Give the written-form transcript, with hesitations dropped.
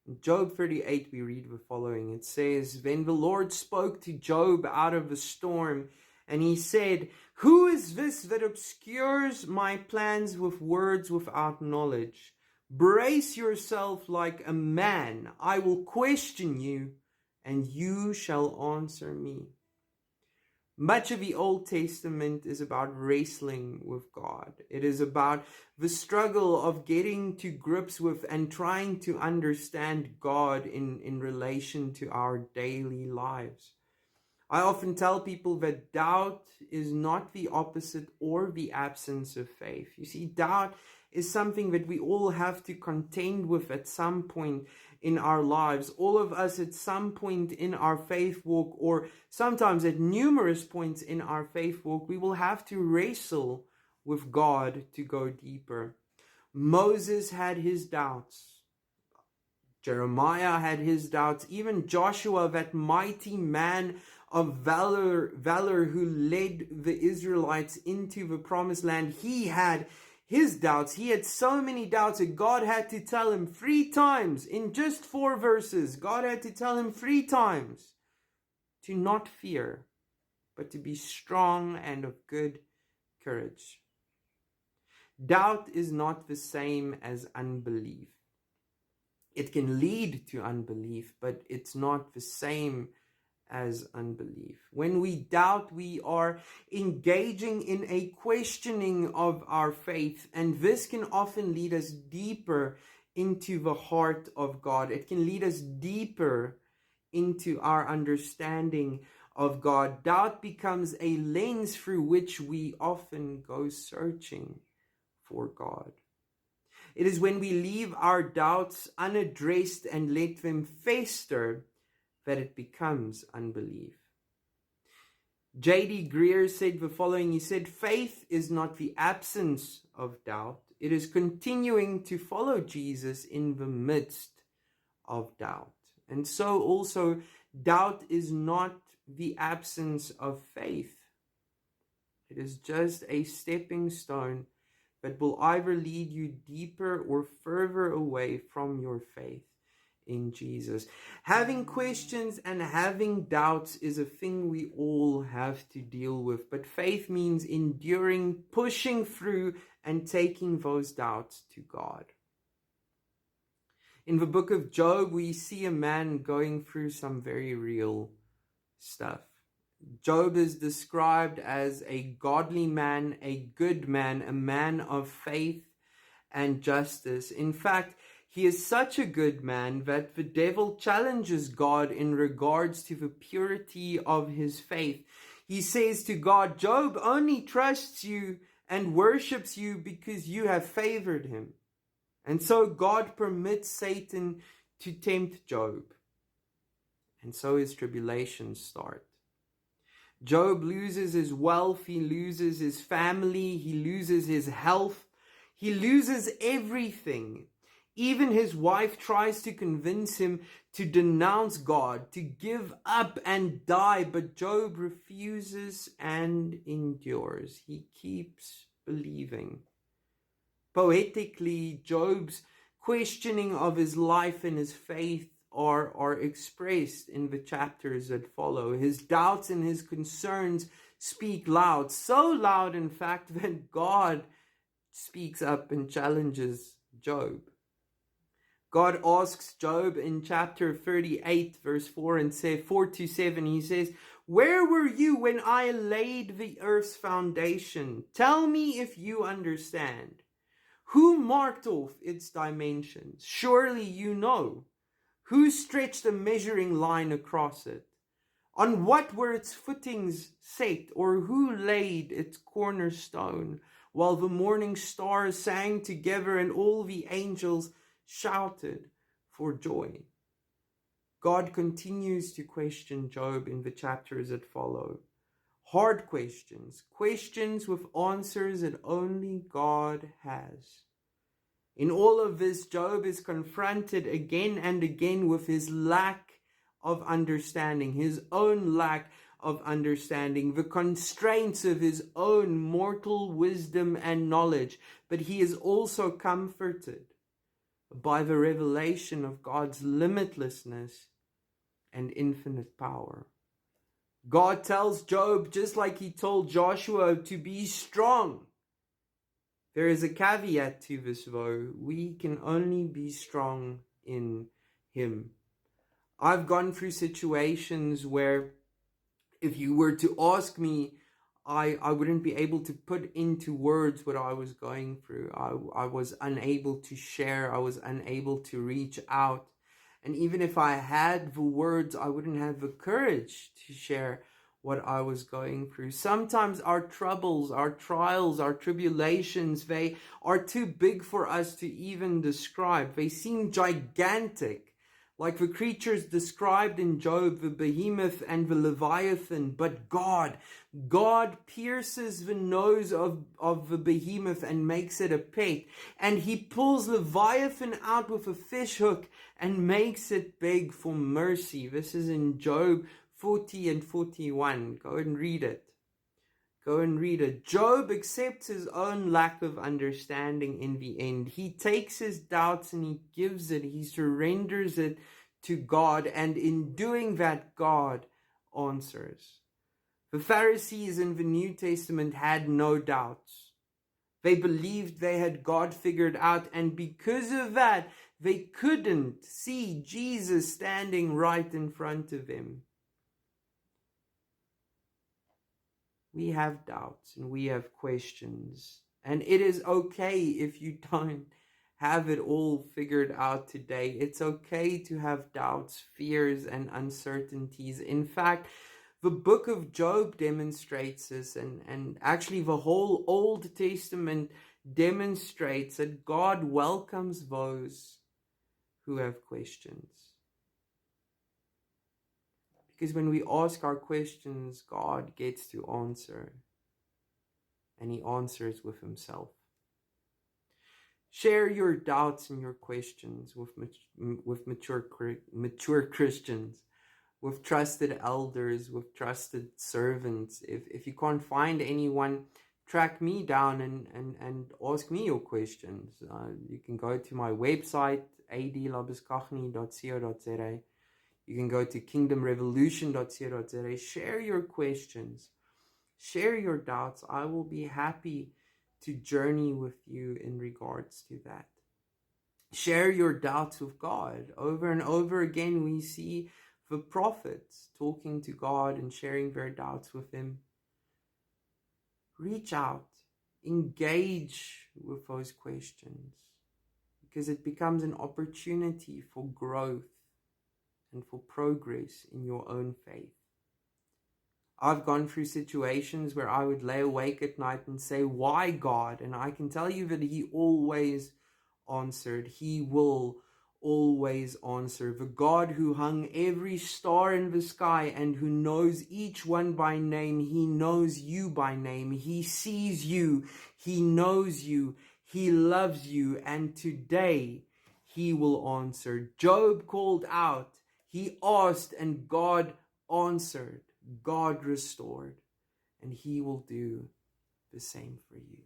In Job 38, we read the following. It says, "Then the Lord spoke to Job out of a storm, and he said, 'Who is this that obscures my plans with words without knowledge? Brace yourself like a man. I will question you, and you shall answer me.'" Much of the Old Testament is about wrestling with God. It is about the struggle of getting to grips with and trying to understand God in relation to our daily lives. I often tell people that doubt is not the opposite or the absence of faith. You see, doubt is something that we all have to contend with at some point in our lives. All of us at some point in our faith walk, or sometimes at numerous points in our faith walk, we will have to wrestle with God to go deeper. Moses had his doubts. Jeremiah had his doubts. Even Joshua, that mighty man of valor who led the Israelites into the promised land, he had his doubts. He had so many doubts that God had to tell him 3 times in just 4 verses. God had to tell him 3 times to not fear, but to be strong and of good courage. Doubt is not the same as unbelief. It can lead to unbelief, but it's not the same as unbelief. When we doubt, we are engaging in a questioning of our faith, and this can often lead us deeper into the heart of God. It can lead us deeper into our understanding of God. Doubt becomes a lens through which we often go searching for God. It is when we leave our doubts unaddressed and let them fester that it becomes unbelief. J.D. Greer said the following. He said, "Faith is not the absence of doubt. It is continuing to follow Jesus in the midst of doubt." And so also, doubt is not the absence of faith. It is just a stepping stone that will either lead you deeper or further away from your faith in Jesus. Having questions and having doubts is a thing we all have to deal with, but faith means enduring, pushing through, and taking those doubts to God. In the book of Job, we see a man going through some very real stuff. Job is described as a godly man, a good man, a man of faith and justice. In fact, he is such a good man that the devil challenges God in regards to the purity of his faith. He says to God, "Job only trusts you and worships you because you have favored him." And so God permits Satan to tempt Job. And so his tribulations start. Job loses his wealth, he loses his family, he loses his health, he loses everything. Even his wife tries to convince him to denounce God, to give up and die, but Job refuses and endures. He keeps believing. Poetically, Job's questioning of his life and his faith are expressed in the chapters that follow. His doubts and his concerns speak loud, so loud, in fact, that God speaks up and challenges Job. God asks Job in chapter 38, verse 4 to 7, he says, "Where were you when I laid the earth's foundation? Tell me if you understand. Who marked off its dimensions? Surely you know. Who stretched a measuring line across it? On what were its footings set, or who laid its cornerstone, while the morning stars sang together and all the angels shouted for joy?" God continues to question Job in the chapters that follow. Hard questions, questions with answers that only God has. In all of this, Job is confronted again and again with his lack of understanding, his own lack of understanding, the constraints of his own mortal wisdom and knowledge. But he is also comforted by the revelation of God's limitlessness and infinite power. God tells Job, just like he told Joshua, to be strong. There is a caveat to this, though. We can only be strong in Him. I've gone through situations where if you were to ask me, I wouldn't be able to put into words what I was going through. I was unable to share. I was unable to reach out. And even if I had the words, I wouldn't have the courage to share what I was going through. Sometimes our troubles, our trials, our tribulations, they are too big for us to even describe. They seem gigantic, like the creatures described in Job, the behemoth and the leviathan. But God pierces the nose of the behemoth and makes it a pet. And He pulls Leviathan out with a fish hook and makes it beg for mercy. This is in Job 40 and 41. Go and read it. Go and read it. Job accepts his own lack of understanding in the end. He takes his doubts and he gives it. He surrenders it to God. And in doing that, God answers. The Pharisees in the New Testament had no doubts. They believed they had God figured out. And because of that, they couldn't see Jesus standing right in front of them. We have doubts and we have questions. And it is okay if you don't have it all figured out today. It's okay to have doubts, fears, and uncertainties. In fact, the book of Job demonstrates this, and actually the whole Old Testament demonstrates that God welcomes those who have questions. Because when we ask our questions, God gets to answer. And He answers with Himself. Share your doubts and your questions with mature Christians, with trusted elders, with trusted servants. If you can't find anyone, track me down and ask me your questions. You can go to my website, adlabuskachni.co.za. You can go to kingdomrevolution.co.za. Share your questions. Share your doubts. I will be happy to journey with you in regards to that. Share your doubts with God. Over and over again, we see the prophets talking to God and sharing their doubts with Him. Reach out. Engage with those questions, because it becomes an opportunity for growth and for progress in your own faith. I've gone through situations where I would lay awake at night and say, why God? And I can tell you that He always answered. He will always answer. The God who hung every star in the sky and who knows each one by name, He knows you by name. He sees you. He knows you. He loves you. And today He will answer. Job called out. He asked and God answered. God restored. And He will do the same for you.